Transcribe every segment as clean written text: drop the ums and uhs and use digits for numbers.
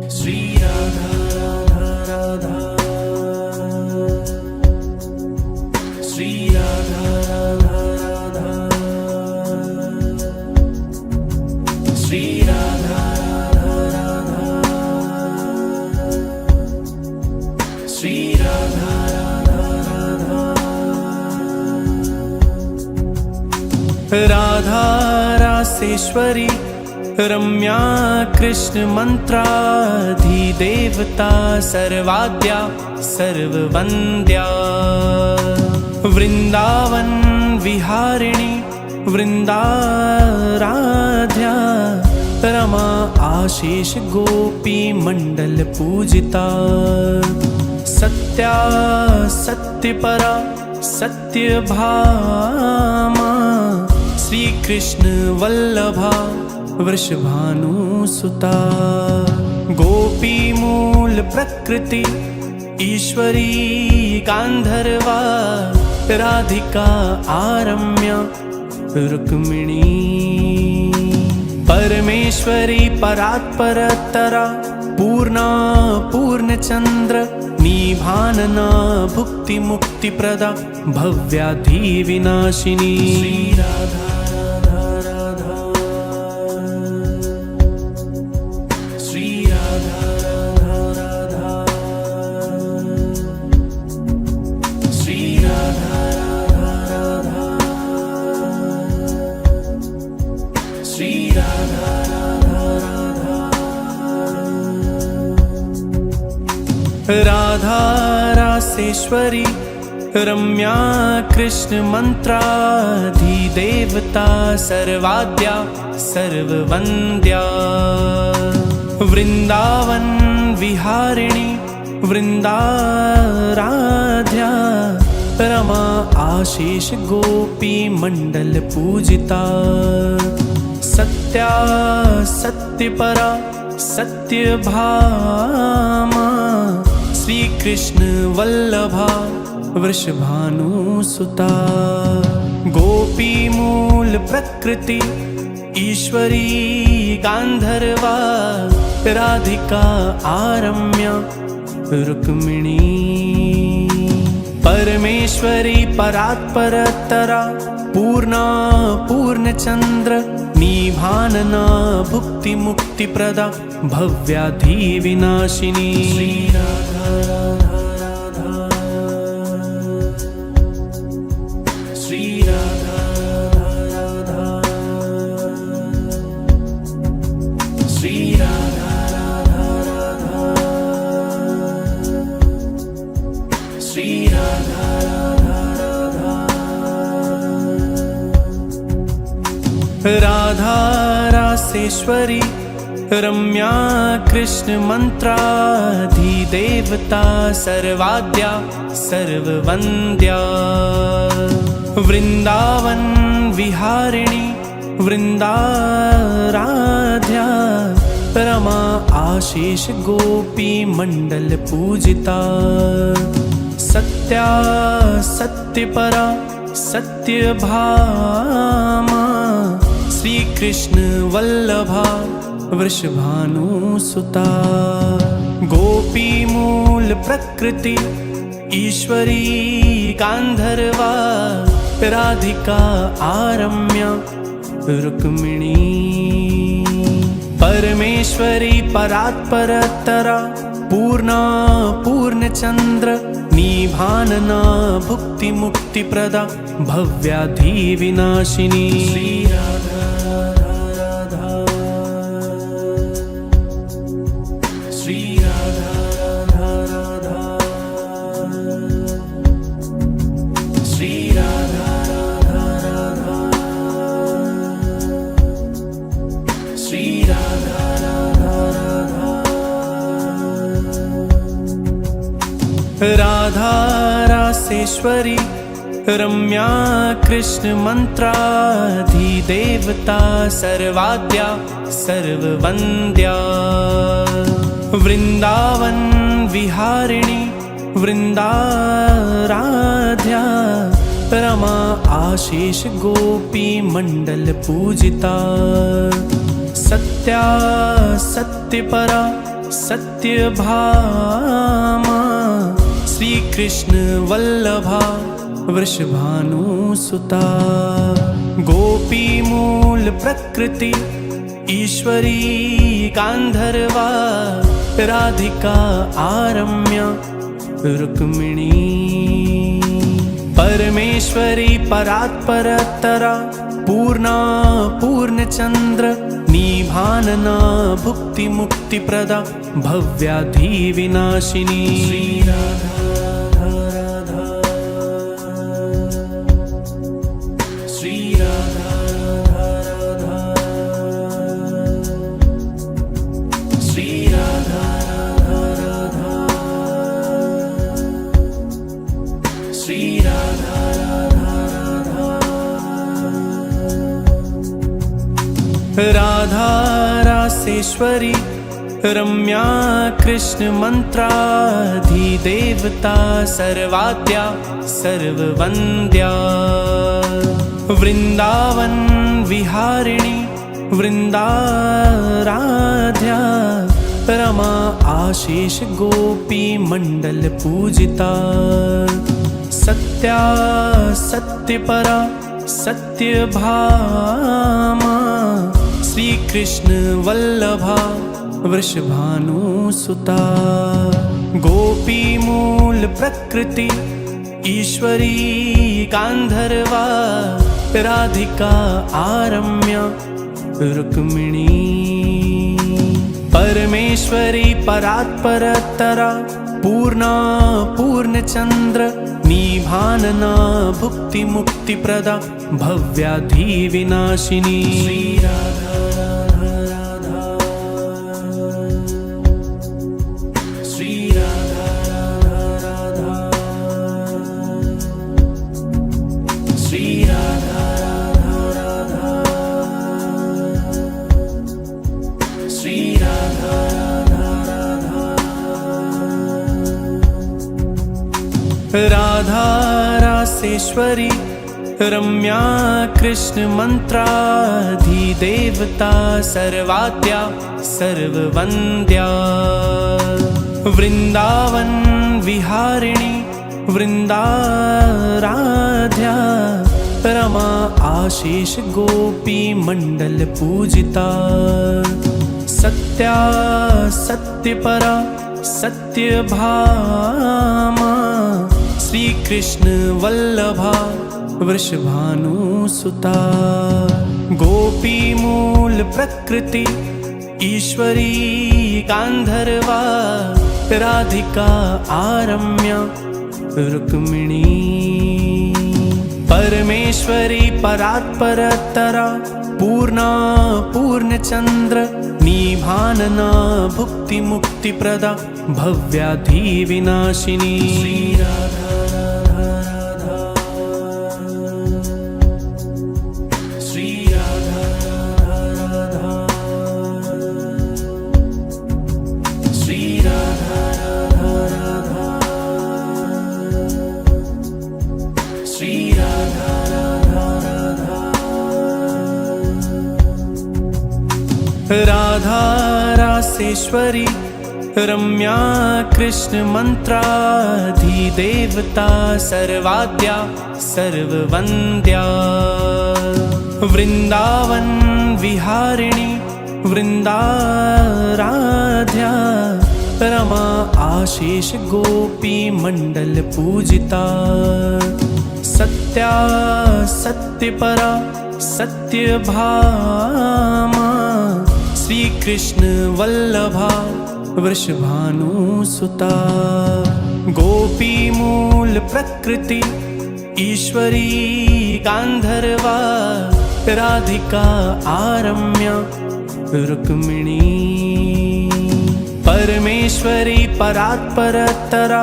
श्री राधा राधा राधा, श्री राधा राधा राधा, श्री राधा राधा राधा, श्री राधा राधा राधा। राधा रासेश्वरी रम्या कृष्ण मंत्राधिदेवता सर्वाद्या सर्ववन्द्या, वृंदावन विहारिणी वृंदाराध्या, रमा आशीष गोपी मंडल पूजिता, सत्या सत्यपरा सत्यभामा, श्री कृष्ण वल्लभा वृषभानुसुता, गोपी मूल प्रकृति ईश्वरी गांधर्वा, राधिका आरम्या रुक्मिणी, परमेश्वरी परात्परतरा पूर्णा पूर्णचंद्र, निभानना भुक्ति मुक्ति प्रदा भव्याधि विनाशिनी। श्री राधा राधा राधा, श्री राधा राधा राधा, श्री राधा राधा राधा, श्री राधा राधा राधा। राधा रासेश्वरी रम्या कृष्ण मंत्राधिदेवता सर्वाद्या सर्ववन्द्या, वृंदावन विहारिणी वृंदाराध्या, रमा आशीष गोपी मंडल पूजिता, सत्या सत्यपरा सत्यभामा, श्री कृष्ण वल्लभा वृषभानुसुता, गोपी मूल प्रकृति ईश्वरी गांधर्वा, राधिका आरम्या रुक्मिणी, परमेश्वरी परात्परतरा पूर्णा पूर्णचंद्र, निभानना भुक्ति मुक्ति प्रदा भव्याधि विनाशिनी। श्री राधा राधा राधा, श्री राधा राधा राधा, श्री राधा राधा राधा, श्री राधा राधा राधा। राधा रासेश्वरी रम्या कृष्ण मंत्राधिदेवता सर्वाद्या सर्ववन्द्या, वृंदावन विहारिणी वृंदाराध्या, रमा आशीष गोपी मंडल पूजिता, सत्या सत्यपरा सत्यभामा, श्री कृष्ण वल्लभा वृषभानुसुता, गोपी मूल प्रकृति ईश्वरी गांधर्वा, राधिका आरम्या रुक्मिणी, परमेश्वरी परात्परतरा पूर्णा पूर्णचंद्र, निभानना भुक्ति मुक्ति प्रदा भव्याधि विनाशिनी। श्री राधा राधा राधा, श्री राधा राधा राधा, श्री राधा राधा राधा, श्री राधा राधा राधा। राधा रासेश्वरी रम्या कृष्ण मंत्राधिदेवता सर्वाद्या सर्ववन्द्या, वृंदावन विहारिणी वृंदाराध्या, रमा आशीष गोपी मंडल पूजिता, सत्या सत्यपरा सत्यभामा श्री कृष्ण वल्लभा वृषभानुसुता गोपी मूल प्रकृति ईश्वरी गांधर्वा राधिका आरम्या रुक्मिणी परमेश्वरी परात्परतरा पूर्णा पूर्णचंद्र निभानना भुक्ति मुक्ति प्रदा भव्याधि विनाशिनी श्री राधा राधा श्री राधा राधा श्री राधा राधा श्री राधा राधा रासेश्वरी रम्या कृष्ण मंत्राधिदेवता सर्वाद्या सर्ववन्द्या वृंदावन विहारिणी वृंदाराध्या रमा आशीष गोपी मंडल पूजिता सत्या सत्यपरा सत्यभामा श्री कृष्ण वल्लभा वृषभानुसुता गोपी मूल प्रकृति ईश्वरी गांधर्वा राधिका आरम्या रुक्मिणी परमेश्वरी परात्परतरा पूर्णा पूर्णचंद्र निभानना भुक्ति मुक्ति प्रदा भव्याधि विनाशिनी श्री राधा राधा श्री राधा राधा श्री राधा राधा श्री राधा राधा रासेश्वरी रम्या कृष्ण मंत्राधिदेवता सर्वाद्या सर्ववन्द्या वृंदावन विहारिणी वृंदाराध्या रमा आशीष गोपी मंडल पूजिता सत्या सत्यपरा सत्यभामा श्री कृष्ण वल्लभा वृषभानुसुता गोपी मूल प्रकृति ईश्वरी गांधर्वा राधिका आरम्या रुक्मिणी परमेश्वरी परात्परतरा पूर्णा पूर्णचंद्र निभानना भुक्ति मुक्ति प्रदा भव्याधि विनाशिनी श्री राधा राधा श्री राधा राधा श्री राधा राधा श्री राधा राधा रासेश्वरी रम्या कृष्ण मंत्राधिदेवता सर्वाद्या सर्ववन्द्या वृंदावन विहारिणी वृंदाराध्या रमा आशीष गोपी मंडल पूजिता सत्या सत्यपरा सत्यभामा श्री कृष्ण वल्लभा वृषभानुसुता गोपी मूल प्रकृति ईश्वरी गांधर्वा राधिका आरम्या रुक्मिणी परमेश्वरी परात्परतरा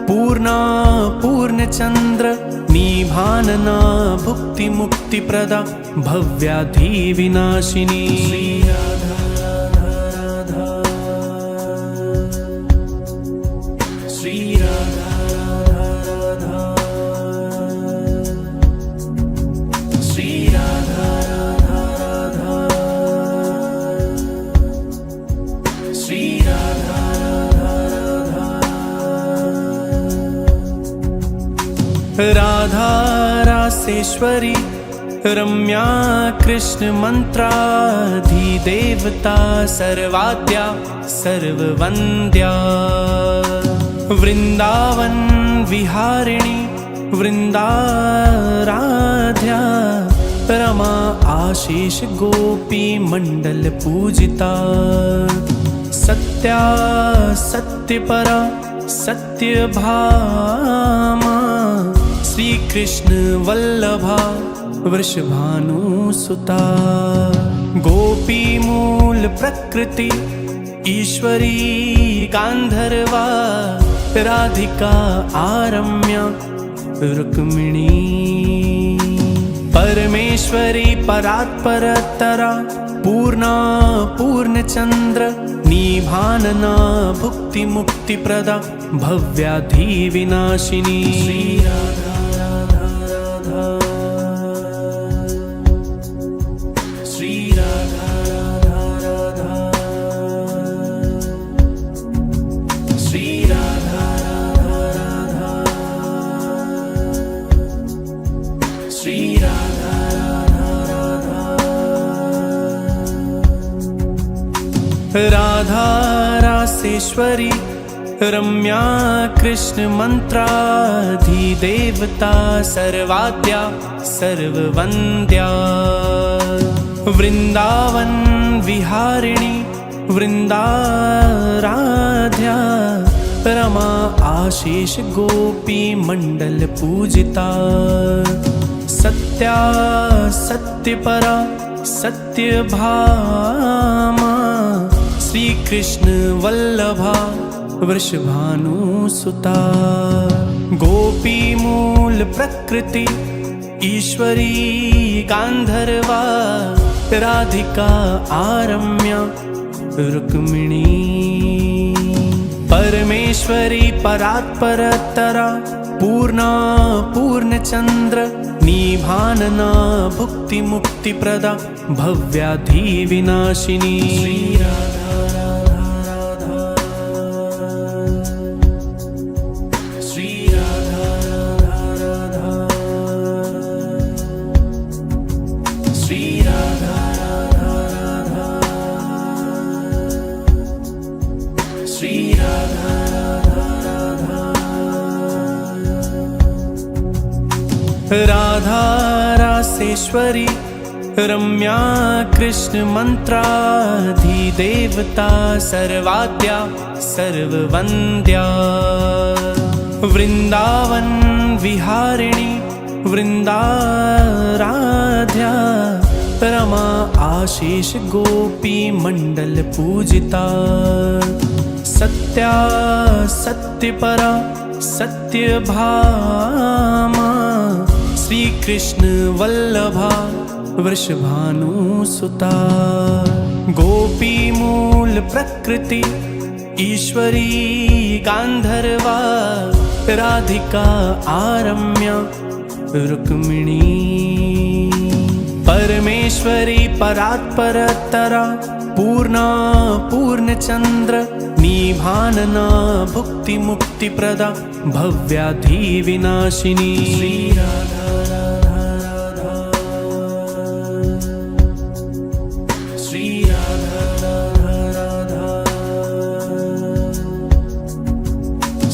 पूर्णा पूर्णचंद्र निभानना भुक्ति मुक्ति प्रदा भव्याधि विनाशिनी श्री राधा राधा श्री राधा राधा श्री राधा राधा श्री राधा राधा रासेश्वरी रम्या कृष्ण मंत्राधिदेवता सर्वाद्या सर्ववन्द्या वृंदावन विहारिणी वृंदाराध्या रमा आशीष गोपी मंडल पूजिता सत्या सत्यपरा सत्यभामा श्री कृष्ण वल्लभा वृषभानुसुता गोपी मूल प्रकृति ईश्वरी गांधर्वा राधिका आरम्या रुक्मिणी परमेश्वरी परात्परतरा पूर्णा पूर्णचंद्र निभानना भुक्ति मुक्ति प्रदा भव्याधि विनाशिनी श्री राधा राधा राधा श्री राधा राधा राधा श्री राधा राधा राधा श्री राधा राधा रासेश्वरी रम्या कृष्ण मंत्राधिदेवता सर्वाद्या सर्ववन्द्या वृंदावन विहारिणी वृंदाराध्या रमा आशीष गोपी मंडल पूजिता सत्या सत्यपरा सत्यभामा श्री कृष्ण वल्लभा वृषभानुसुता गोपी मूल प्रकृति ईश्वरी गांधर्वा राधिका आरम्या रुक्मिणी परमेश्वरी परात्परतरा पूर्णा पूर्णचंद्र निभानना भुक्ति मुक्ति प्रदा भव्याधि विनाशिनी श्री राधा राधा राधा श्री राधा राधा राधा श्री राधा राधा राधा श्री राधा राधा रासेश्वरी रम्या कृष्ण मंत्राधिदेवता सर्वाद्या सर्ववन्द्या वृंदावन विहारिणी वृंदाराध्या रमा आशीष गोपी मंडल पूजिता सत्या सत्यपरा सत्यभामा श्री कृष्ण वल्लभा वृषभानुसुता गोपी मूल प्रकृति ईश्वरी गांधर्वा राधिका आरम्या रुक्मिणी परमेश्वरी परात्परतरा पूर्णा पूर्णचंद्र निभानना भुक्ति मुक्ति प्रदा भव्याधि विनाशिनी श्री राधा राधा राधा श्री राधा राधा राधा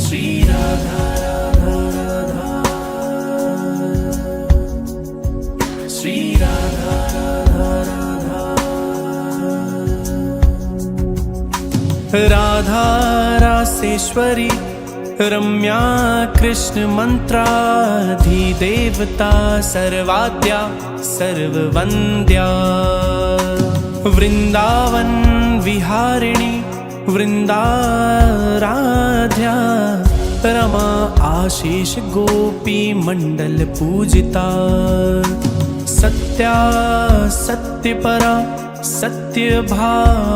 श्री राधा राधा राधा श्री राधा राधा राधा राधा रासेश्वरी रम्या कृष्ण मंत्राधिदेवता सर्वाद्या सर्ववन्द्या वृंदावन विहारिणी वृंदाराध्या रमा आशीष गोपी मंडल पूजिता सत्या सत्यपरा सत्यभामा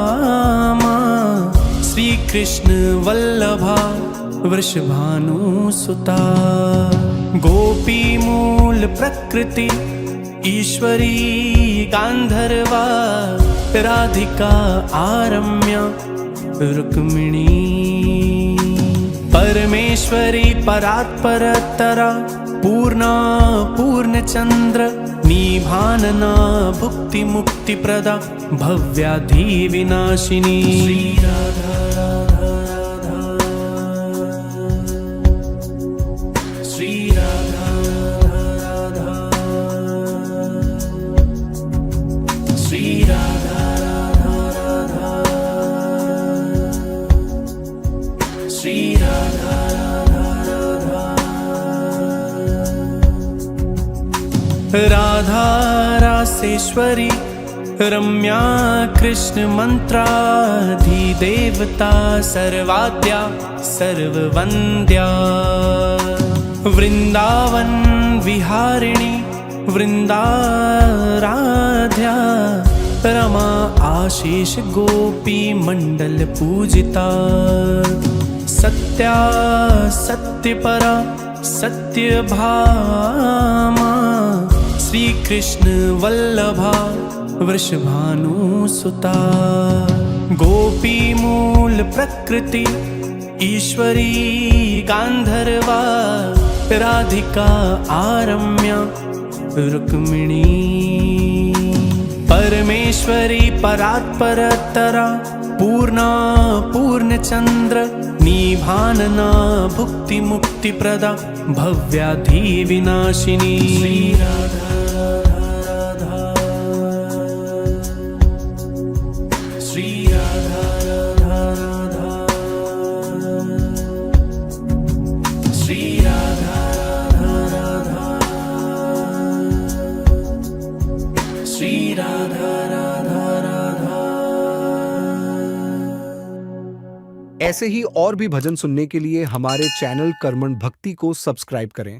श्री कृष्ण वल्लभा वृषभानुसुता गोपी मूल प्रकृति ईश्वरी गांधर्वा राधिका आरम्या रुक्मिणी परमेश्वरी परात्परतरा पूर्णा पूर्णचंद्र निभानना भुक्ति मुक्ति प्रदा भव्याधि विनाशिनी श्री राधा राधा राधा श्री राधा राधा श्री राधा राधा श्री राधा राधा रासेश्वरी रम्या कृष्ण मंत्राधिदेवता सर्वाद्या सर्ववन्द्या वृंदावन विहारिणी वृंदाराध्या रमा आशीष गोपी मंडल पूजिता सत्या सत्यपरा सत्यभामा श्री कृष्ण वल्लभा वृषभानुसुता गोपी मूल प्रकृति ईश्वरी गांधर्वा राधिका आरम्या रुक्मिणी परमेश्वरी परात्परतरा पूर्णा पूर्णचंद्र निभानना भुक्ति मुक्ति प्रदा भव्याधि विनाशिनी श्री राधा राधा श्री राधा राधा श्री राधा राधा श्री राधा ऐसे ही और भी भजन सुनने के लिए हमारे चैनल कर्मण भक्ति को सब्सक्राइब करें